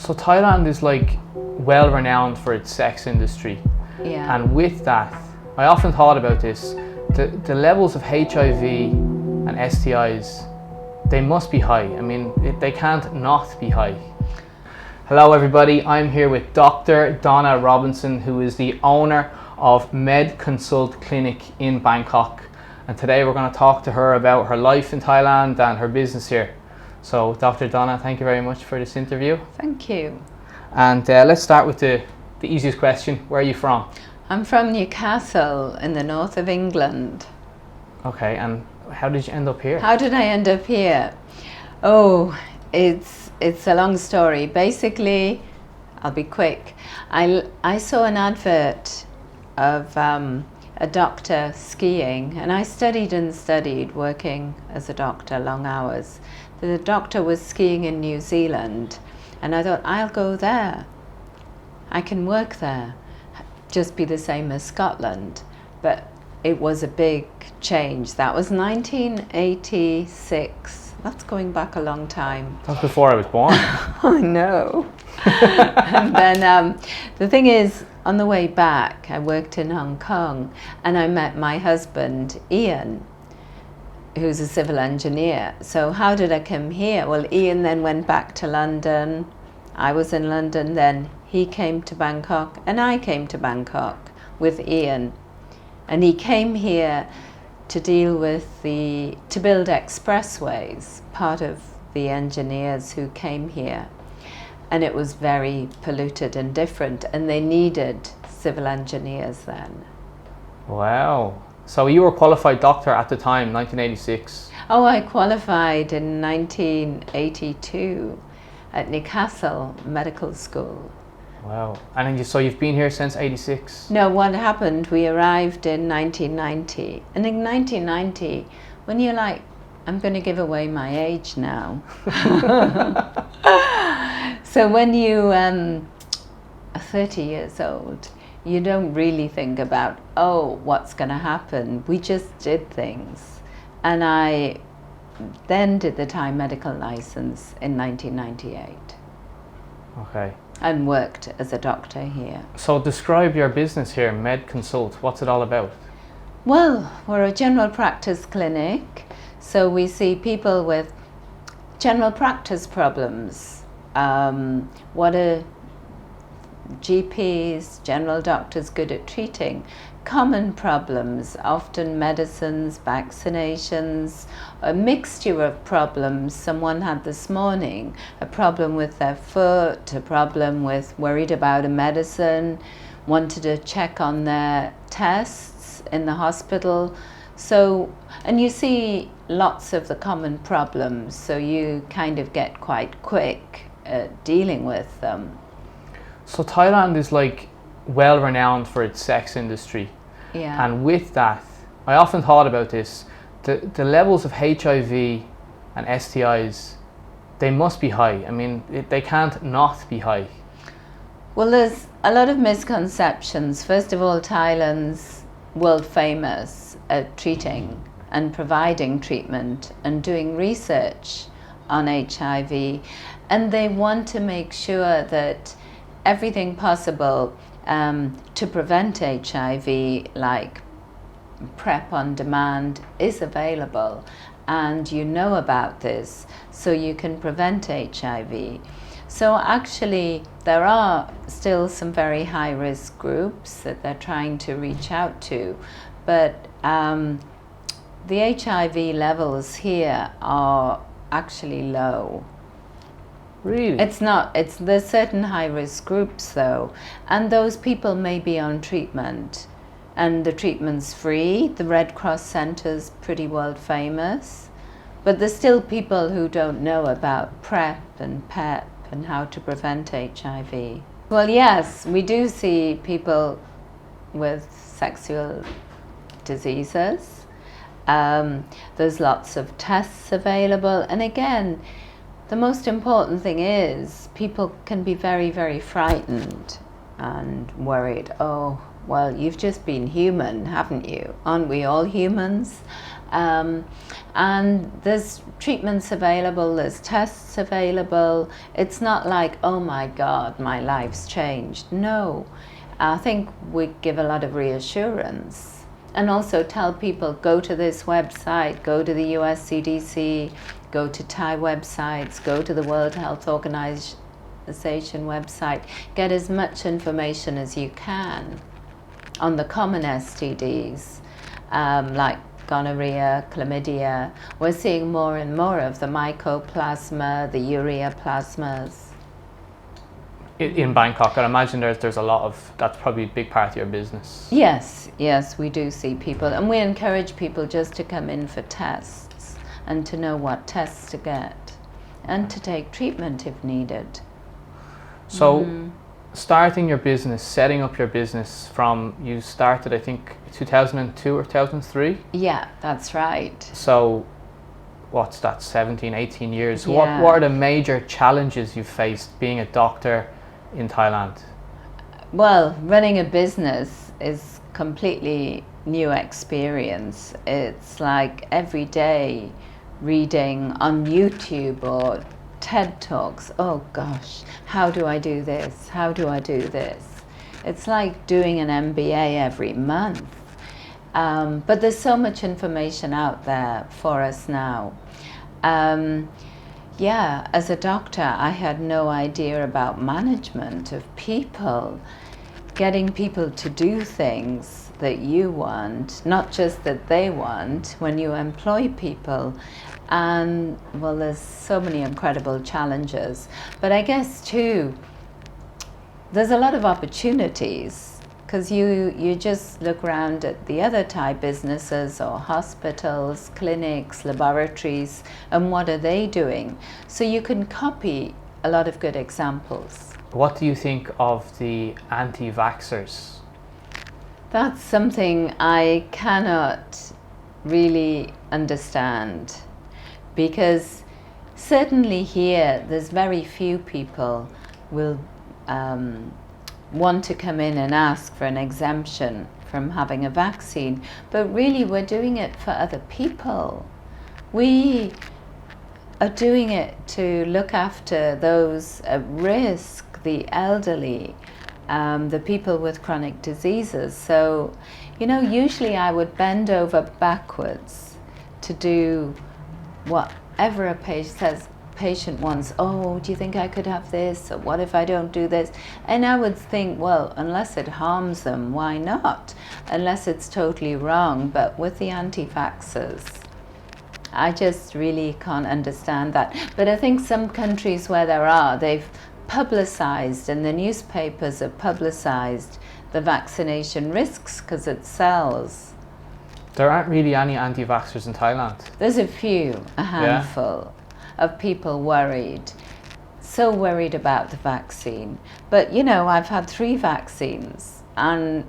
So Thailand is like well renowned for its sex industry. Yeah. And with that, I often thought about this, the levels of HIV and STIs, they must be high. I mean, they can't not be high. Hello everybody, I'm here with Dr Donna Robinson, who is the owner of MedConsult Clinic in Bangkok. And today we're going to talk to her about her life in Thailand and her business here. So Dr Donna, thank you very much for this interview. Thank you. And let's start with the easiest question. Where are you from? I'm from Newcastle in the north of England. Okay, and how did you end up here? How did I end up here? Oh, it's a long story. Basically, I'll be quick. I saw an advert of a doctor skiing, and I studied working as a doctor, long hours. The doctor was skiing in New Zealand, and I thought, I'll go there. I can work there. Just be the same as Scotland. But it was a big change. That was 1986. That's going back a long time. That's before I was born. I know. And then the thing is, on the way back, I worked in Hong Kong, and I met my husband, Ian, who's a civil engineer. So how did I come here? Well, Ian then went back to London. I was in London then. He came to Bangkok, and I came to Bangkok with Ian. And he came here to deal with to build expressways, part of the engineers who came here. And it was very polluted and different, and they needed civil engineers then. Wow. So you were a qualified doctor at the time, 1986. Oh, I qualified in 1982 at Newcastle Medical School. Wow. And then so you've been here since 86? No, what happened, we arrived in 1990. And in 1990, when you're like, I'm going to give away my age now. So when you are 30 years old, you don't really think about, oh, what's going to happen. We just did things. And I then did the Thai medical license in 1998. Okay. And worked as a doctor here. So describe your business here, MedConsult. What's it all about? Well, we're a general practice clinic. So we see people with general practice problems. What are GPs, general doctors good at treating? Common problems, often medicines, vaccinations, a mixture of problems. Someone had this morning a problem with their foot, a problem with worried about a medicine, wanted to check on their tests in the hospital. So, and you see lots of the common problems, so you kind of get quite quick at dealing with them. So Thailand is like well renowned for its sex industry. Yeah. And with that, I often thought about this, the levels of HIV and STIs, they must be high. I mean, they can't not be high. Well, there's a lot of misconceptions. First of all, Thailand's world famous at treating and providing treatment and doing research on HIV. And they want to make sure that everything possible to prevent HIV, like PrEP on demand, is available, and you know about this, so you can prevent HIV. So actually, there are still some very high-risk groups that they're trying to reach out to, but the HIV levels here are actually low. Really? There's certain high-risk groups though, and those people may be on treatment, and the treatment's free. The Red Cross Centre's pretty world famous, but there's still people who don't know about PrEP and PEP and how to prevent HIV. Well, yes, we do see people with sexual diseases. There's lots of tests available, and again, the most important thing is people can be very, very frightened and worried. Oh, well, you've just been human, haven't you? Aren't we all humans? And there's treatments available, there's tests available. It's not like, oh my God, my life's changed. No, I think we give a lot of reassurance, and also tell people, go to this website, go to the US CDC, go to Thai websites, go to the World Health Organization website, get as much information as you can on the common STDs, like gonorrhea, chlamydia. We're seeing more and more of the mycoplasma, the urea plasmas. In Bangkok, I imagine there's a lot of, that's probably a big part of your business. Yes, we do see people, and we encourage people just to come in for tests and to know what tests to get and to take treatment if needed. So starting your business, setting up your business from, you started I think 2002 or 2003? Yeah, that's right. So what's that, 17, 18 years? Yeah. What are the major challenges you've faced being a doctor in Thailand? Well, running a business is completely new experience. It's like every day reading on YouTube or TED Talks. Oh gosh, how do I do this? How do I do this? It's like doing an MBA every month. But there's so much information out there for us now. Yeah, as a doctor, I had no idea about management of people, getting people to do things that you want, not just that they want when you employ people. And well, there's so many incredible challenges. But I guess too, there's a lot of opportunities, because you just look around at the other Thai businesses or hospitals, clinics, laboratories, and what are they doing? So you can copy a lot of good examples. What do you think of the anti-vaxxers? That's something I cannot really understand, because certainly here there's very few people will want to come in and ask for an exemption from having a vaccine, but really we're doing it for other people. We are doing it to look after those at risk, the elderly, the people with chronic diseases. So, you know, usually I would bend over backwards to do whatever a patient wants. Oh, do you think I could have this? Or what if I don't do this? And I would think, well, unless it harms them, why not? Unless it's totally wrong. But with the anti-vaxxers, I just really can't understand that. But I think some countries where there are, they've publicized, and the newspapers have publicized the vaccination risks because it sells. There aren't really any anti-vaxxers in Thailand. There's a few, a handful of people worried, so worried about the vaccine. But you know, I've had 3 vaccines and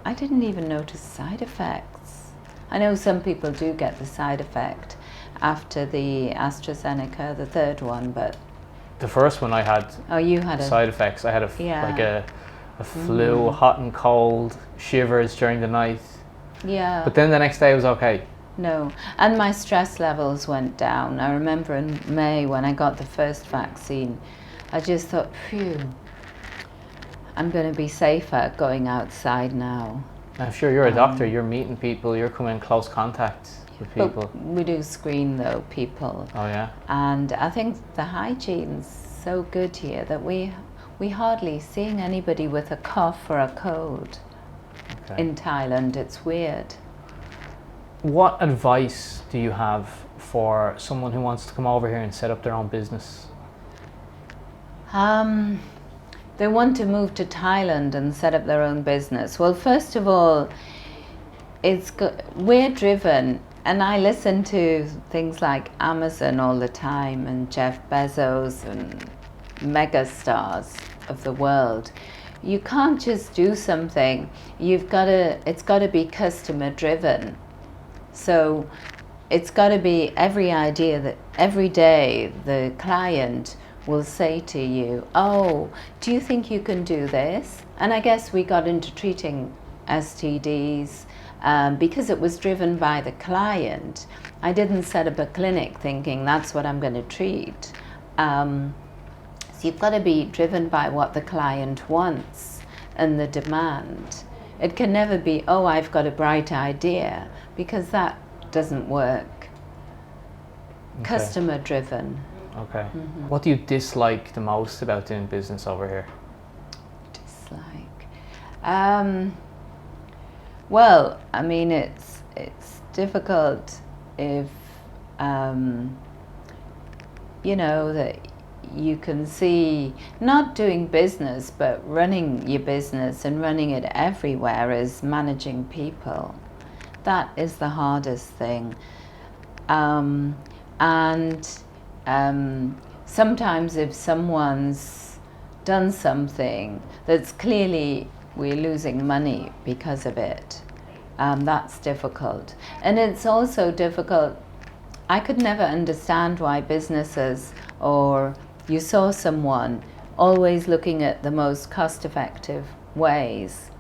I didn't even notice side effects. I know some people do get the side effect after the AstraZeneca, the 3rd one, but the first one I had, you had side effects. I had a flu, hot and cold, shivers during the night. Yeah. But then the next day I was okay. No, and my stress levels went down. I remember in May when I got the first vaccine, I just thought, phew, I'm going to be safer going outside now. I'm sure you're a doctor, you're meeting people, you're coming in close contact with people. But we do screen though, people. Oh yeah. And I think the hygiene's so good here that we hardly seeing anybody with a cough or a cold. Okay. In Thailand. It's weird. What advice do you have for someone who wants to come over here and set up their own business? They want to move to Thailand and set up their own business. Well, first of all, we're driven, and I listen to things like Amazon all the time and Jeff Bezos and mega stars of the world. You can't just do something. It's got to be customer driven. So it's got to be every idea that every day the client will say to you, oh, do you think you can do this? And I guess we got into treating STDs because it was driven by the client. I didn't set up a clinic thinking that's what I'm going to treat. So you've got to be driven by what the client wants and the demand. It can never be, oh, I've got a bright idea, because that doesn't work. Okay. Customer driven. Okay. What do you dislike the most about doing business over here? Dislike. Well, I mean, it's difficult if you know that you can see not doing business but running your business and running it everywhere is managing people. That is the hardest thing. Sometimes if someone's done something that's clearly we're losing money because of it, that's difficult. And it's also difficult, I could never understand why businesses, or you saw someone always looking at the most cost-effective ways,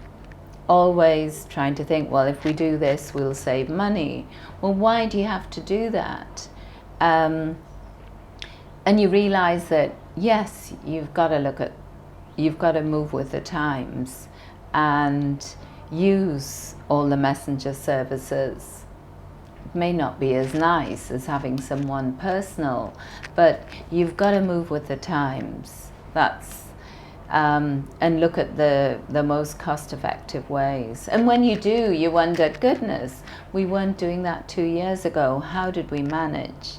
always trying to think, well, if we do this, we'll save money. Well, why do you have to do that? And you realize that, yes, you've got to move with the times and use all the messenger services. It may not be as nice as having someone personal, but you've got to move with the times. That's and look at the most cost-effective ways. And when you do, you wonder, goodness, we weren't doing that 2 years ago. How did we manage?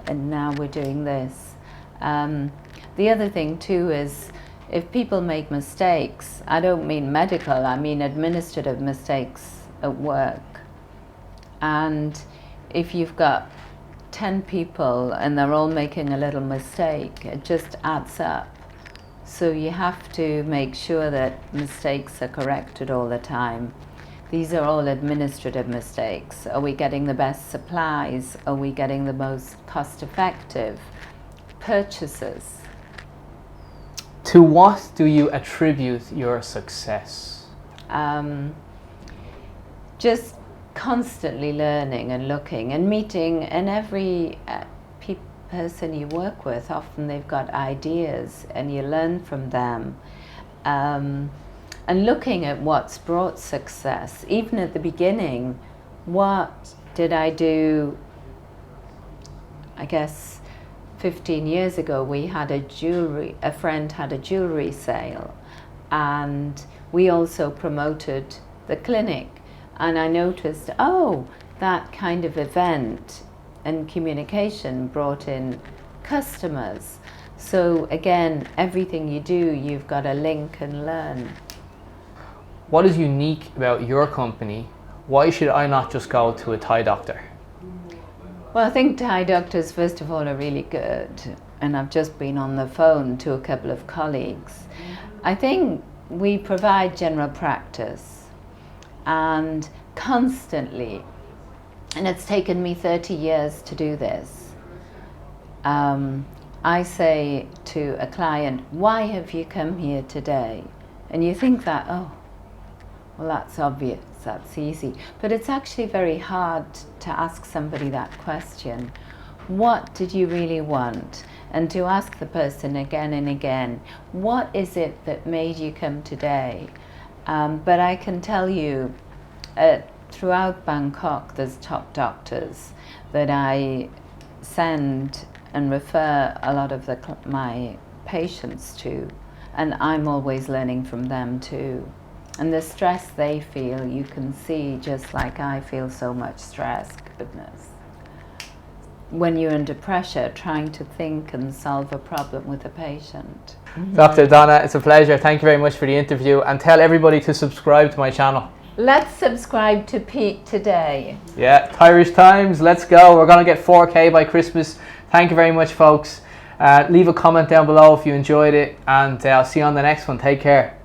And now we're doing this. The other thing too is, if people make mistakes, I don't mean medical, I mean administrative mistakes at work. And if you've got 10 people and they're all making a little mistake, it just adds up. So you have to make sure that mistakes are corrected all the time. These are all administrative mistakes. Are we getting the best supplies? Are we getting the most cost-effective purchases? To what do you attribute your success? Just constantly learning and looking and meeting, and every person you work with, often they've got ideas and you learn from them, and looking at what's brought success. Even at the beginning, what did I do? I guess 15 years ago we had a friend had a jewelry sale, and we also promoted the clinic. And I noticed, oh, that kind of event and communication brought in customers. So again, everything you do, you've got to link and learn. What is unique about your company? Why should I not just go to a Thai doctor? Well, I think Thai doctors, first of all, are really good. And I've just been on the phone to a couple of colleagues. I think we provide general practice. And constantly, and it's taken me 30 years to do this, I say to a client, why have you come here today? And you think that, oh, well, that's obvious, that's easy. But it's actually very hard to ask somebody that question. What did you really want? And to ask the person again and again, what is it that made you come today? But I can tell you, throughout Bangkok, there's top doctors that I send and refer a lot of my patients to, and I'm always learning from them too. And the stress they feel, you can see, just like I feel so much stress, goodness. When you're under pressure, trying to think and solve a problem with a patient. Dr. Donna, it's a pleasure. Thank you very much for the interview, and tell everybody to subscribe to my channel. Let's subscribe to Pete today. Yeah, Thairish Times, let's go. We're going to get 4K by Christmas. Thank you very much, folks. Leave a comment down below if you enjoyed it, and I'll see you on the next one. Take care.